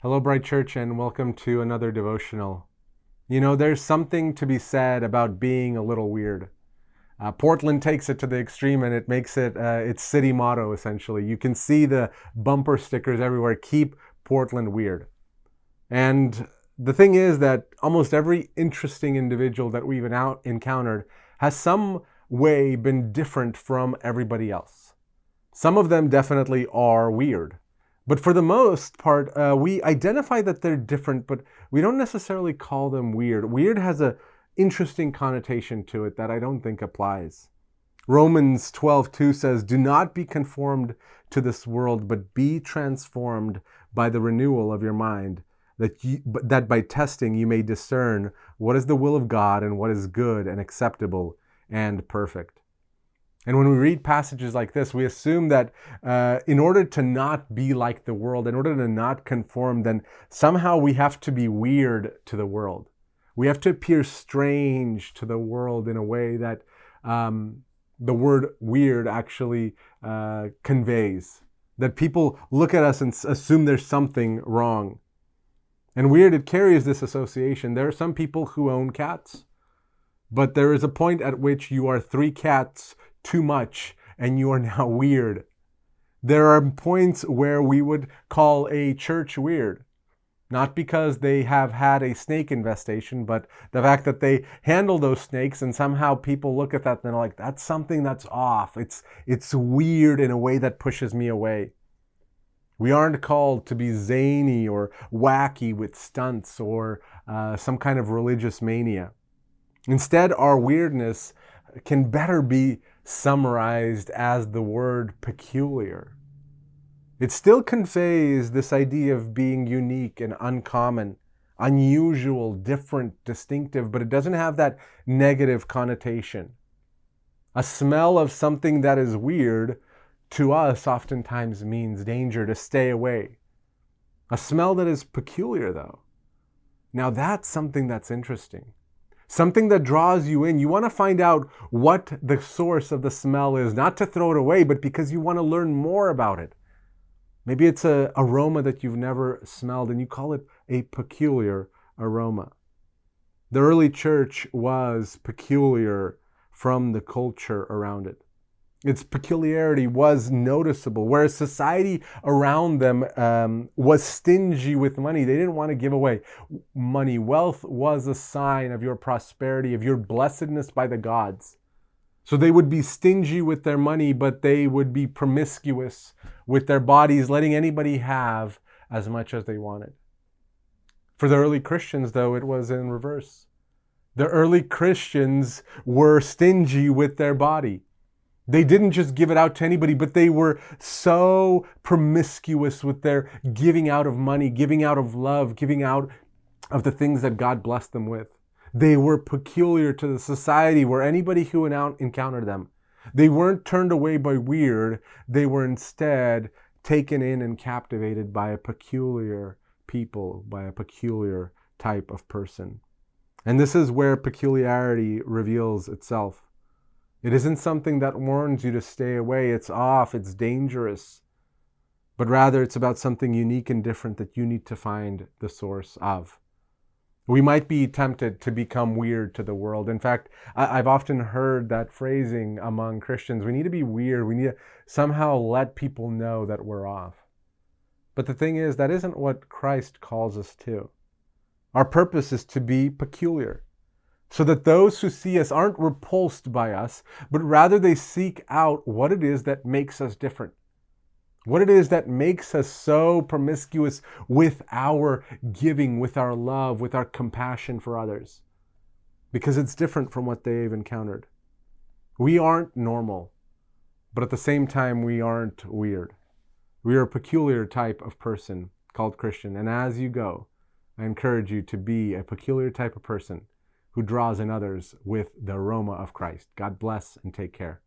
Hello, Bryte Church, and welcome to another devotional. You know, there's something to be said about being a little weird. Portland takes it to the extreme and it makes it its city motto, essentially. You can see the bumper stickers everywhere, keep Portland weird. And the thing is that almost every interesting individual that we've encountered has some way been different from everybody else. Some of them definitely are weird. But for the most part, we identify that they're different, but we don't necessarily call them weird. Weird has an interesting connotation to it that I don't think applies. Romans 12:2 says, "Do not be conformed to this world, but be transformed by the renewal of your mind, that by testing you may discern what is the will of God and what is good and acceptable and perfect." And when we read passages like this, we assume that in order to not be like the world, in order to not conform, then somehow we have to be weird to the world. We have to appear strange to the world in a way that the word weird actually conveys. That people look at us and assume there's something wrong. And weird, it carries this association. There are some people who own cats, but there is a point at which you are 3 cats too much and you are now weird. There are points where we would call a church weird, not because they have had a snake infestation, but the fact that they handle those snakes and somehow people look at that and they're like, that's something that's off. It's weird in a way that pushes me away. We aren't called to be zany or wacky with stunts or some kind of religious mania. Instead, our weirdness can better be summarized as the word peculiar. It still conveys this idea of being unique and uncommon, unusual, different, distinctive, but it doesn't have that negative connotation. A smell of something that is weird to us oftentimes means danger, to stay away. A smell that is peculiar, though, now that's something that's interesting. Something that draws you in. You want to find out what the source of the smell is, not to throw it away, but because you want to learn more about it. Maybe it's an aroma that you've never smelled and you call it a peculiar aroma. The early church was peculiar from the culture around it. Its peculiarity was noticeable, whereas society around them was stingy with money. They didn't want to give away money. Wealth was a sign of your prosperity, of your blessedness by the gods. So they would be stingy with their money, but they would be promiscuous with their bodies, letting anybody have as much as they wanted. For the early Christians, though, it was in reverse. The early Christians were stingy with their body. They didn't just give it out to anybody, but they were so promiscuous with their giving out of money, giving out of love, giving out of the things that God blessed them with. They were peculiar to the society where anybody who encountered them, they weren't turned away by weird. They were instead taken in and captivated by a peculiar people, by a peculiar type of person. And this is where peculiarity reveals itself. It isn't something that warns you to stay away. It's off. It's dangerous. But rather, it's about something unique and different that you need to find the source of. We might be tempted to become weird to the world. In fact, I've often heard that phrasing among Christians. We need to be weird. We need to somehow let people know that we're off. But the thing is, that isn't what Christ calls us to. Our purpose is to be peculiar, so that those who see us aren't repulsed by us, but rather they seek out what it is that makes us different. What it is that makes us so promiscuous with our giving, with our love, with our compassion for others. Because it's different from what they've encountered. We aren't normal, but at the same time, we aren't weird. We are a peculiar type of person called Christian. And as you go, I encourage you to be a peculiar type of person who draws in others with the aroma of Christ. God bless and take care.